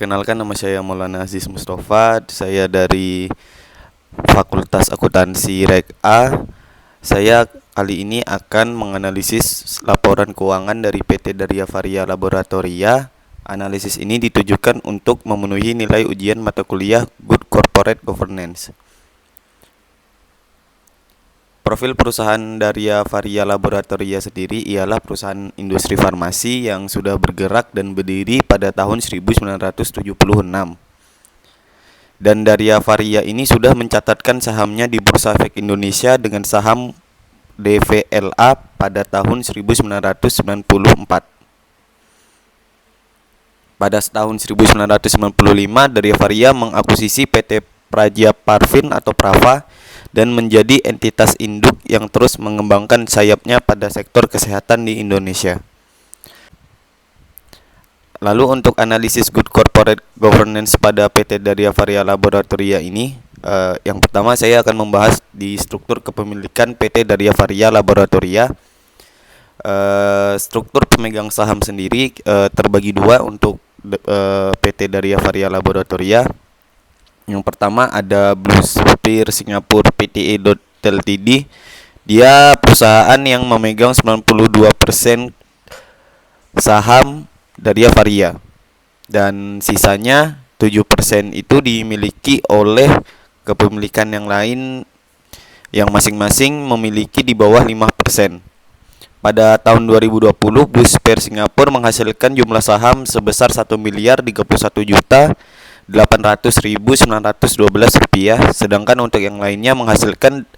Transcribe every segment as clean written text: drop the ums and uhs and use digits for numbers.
Perkenalkan, nama saya Maulana Aziz Mustafa. Saya dari Fakultas Akuntansi Rek A. Saya kali ini akan menganalisis laporan keuangan dari PT Daria Varia Laboratoria. Analisis ini ditujukan untuk memenuhi nilai ujian mata kuliah Good Corporate Governance. Profil perusahaan Daria Varia Laboratoria sendiri ialah perusahaan industri farmasi yang sudah bergerak dan berdiri pada tahun 1976. Dan Daria Varia ini sudah mencatatkan sahamnya di Bursa Efek Indonesia dengan saham DVLA pada tahun 1994. Pada tahun 1995, Daria Varia mengakuisisi PT Praja Parvin atau Prava dan menjadi entitas induk yang terus mengembangkan sayapnya pada sektor kesehatan di Indonesia. Lalu untuk analisis Good Corporate Governance pada PT Daria Varia Laboratoria ini, yang pertama saya akan membahas di struktur kepemilikan PT Daria Varia Laboratoria. Struktur pemegang saham sendiri terbagi dua untuk PT Daria Varia Laboratoria. Yang pertama ada Blue Sphere Singapore Pte. Ltd. Dia perusahaan yang memegang 92% saham Daria Varia, dan sisanya 7% itu dimiliki oleh kepemilikan yang lain yang masing-masing memiliki di bawah 5%. Pada tahun 2020, Blue Sphere Singapura menghasilkan jumlah saham sebesar 1.831.912 rupiah, sedangkan untuk yang lainnya menghasilkan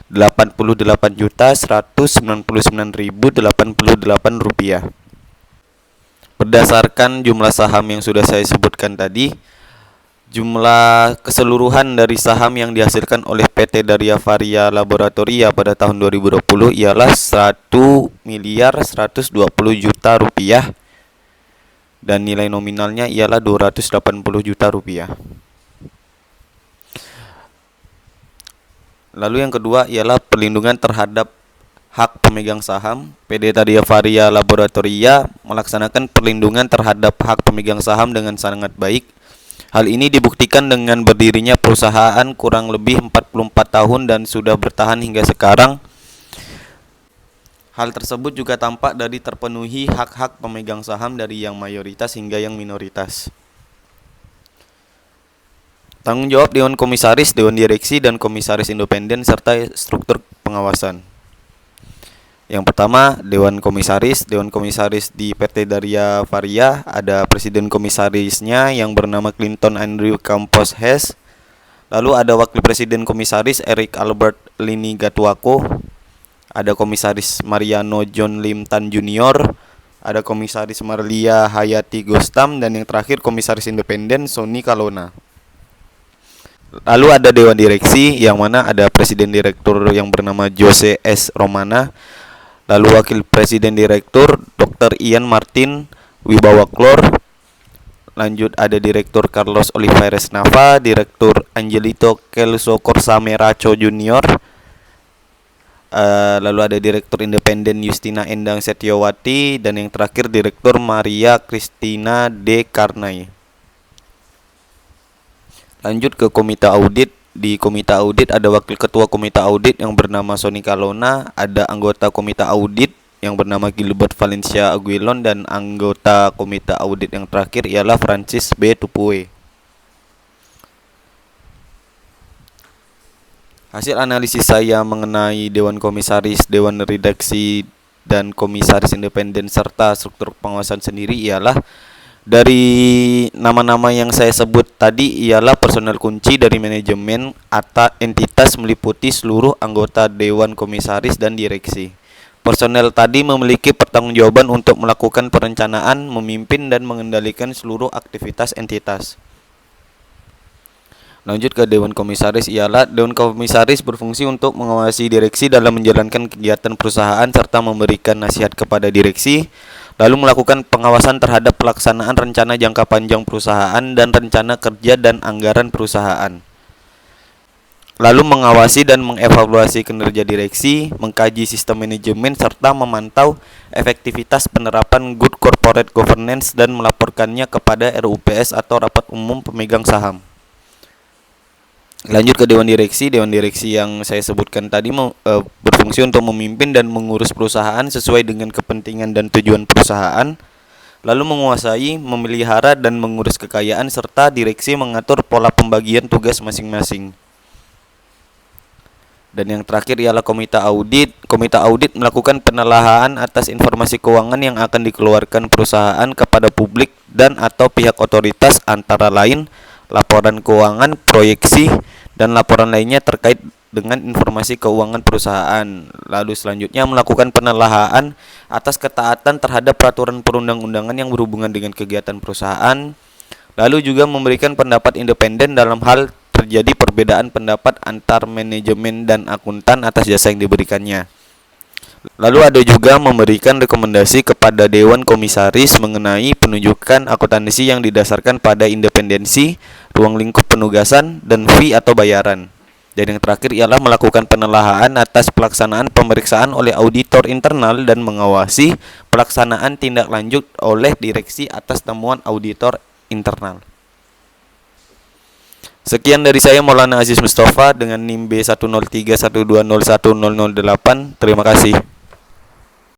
88.199.088 rupiah. Berdasarkan jumlah saham yang sudah saya sebutkan tadi, jumlah keseluruhan dari saham yang dihasilkan oleh PT Daria Varia Laboratoria pada tahun 2020 ialah 1.120 juta rupiah dan nilai nominalnya ialah 280 juta rupiah. Lalu yang kedua ialah perlindungan terhadap hak pemegang saham. PT Daria Varia Laboratoria melaksanakan perlindungan terhadap hak pemegang saham dengan sangat baik. Hal ini dibuktikan dengan berdirinya perusahaan kurang lebih 44 tahun dan sudah bertahan hingga sekarang. Hal tersebut juga tampak dari terpenuhi hak-hak pemegang saham dari yang mayoritas hingga yang minoritas. Tanggung jawab Dewan Komisaris, Dewan Direksi, dan Komisaris Independen, serta struktur pengawasan. Yang pertama, Dewan Komisaris. Dewan Komisaris di PT Daria Varia ada presiden komisarisnya yang bernama Clinton Andrew Campos Hess. Lalu ada wakil presiden komisaris Eric Albert Lini Gatuako. Ada komisaris Mariano John Lim Tan Jr., ada komisaris Marlia Hayati Gostam, dan yang terakhir komisaris independen Sony Kalona. Lalu ada Dewan Direksi yang mana ada presiden direktur yang bernama Jose S. Romana. Lalu wakil presiden direktur Dr. Ian Martin Wibawa Klor. Lanjut ada direktur Carlos Olivares Nava, direktur Angelito Kelso Corsameraco Jr., lalu ada direktur independen Justina Endang Setiawati, dan yang terakhir direktur Maria Christina D. Karnai. Lanjut ke komite audit. Di komite audit ada wakil ketua komite audit yang bernama Sony Kalona, ada anggota komite audit yang bernama Gilbert Valencia Aguilon, dan anggota komite audit yang terakhir ialah Francis B. Tupue. Hasil analisis saya mengenai Dewan Komisaris, Dewan Redaksi, dan Komisaris Independen serta struktur pengawasan sendiri ialah dari nama-nama yang saya sebut tadi ialah personel kunci dari manajemen atau entitas meliputi seluruh anggota Dewan Komisaris dan Direksi. Personel tadi memiliki pertanggungjawaban untuk melakukan perencanaan, memimpin, dan mengendalikan seluruh aktivitas entitas. Lanjut ke Dewan Komisaris ialah Dewan Komisaris berfungsi untuk mengawasi direksi dalam menjalankan kegiatan perusahaan serta memberikan nasihat kepada direksi, lalu melakukan pengawasan terhadap pelaksanaan rencana jangka panjang perusahaan dan rencana kerja dan anggaran perusahaan. Lalu mengawasi dan mengevaluasi kinerja direksi, mengkaji sistem manajemen, serta memantau efektivitas penerapan good corporate governance dan melaporkannya kepada RUPS atau Rapat Umum Pemegang Saham. Lanjut ke Dewan Direksi. Dewan Direksi yang saya sebutkan tadi berfungsi untuk memimpin dan mengurus perusahaan sesuai dengan kepentingan dan tujuan perusahaan, lalu menguasai, memelihara, dan mengurus kekayaan, serta direksi mengatur pola pembagian tugas masing-masing. Dan yang terakhir ialah Komite Audit. Komite Audit melakukan penelaahan atas informasi keuangan yang akan dikeluarkan perusahaan kepada publik dan atau pihak otoritas, antara lain laporan keuangan, proyeksi, dan laporan lainnya terkait dengan informasi keuangan perusahaan. Lalu selanjutnya melakukan penelaahan atas ketaatan terhadap peraturan perundang-undangan yang berhubungan dengan kegiatan perusahaan. Lalu juga memberikan pendapat independen dalam hal terjadi perbedaan pendapat antar manajemen dan akuntan atas jasa yang diberikannya. Lalu ada juga memberikan rekomendasi kepada Dewan Komisaris mengenai penunjukan akuntansi yang didasarkan pada independensi, ruang lingkup penugasan, dan fee atau bayaran. Dan yang terakhir ialah melakukan penelaahan atas pelaksanaan pemeriksaan oleh auditor internal dan mengawasi pelaksanaan tindak lanjut oleh direksi atas temuan auditor internal. Sekian dari saya, Maulana Aziz Mustafa, dengan NIM B10312010008. Terima kasih.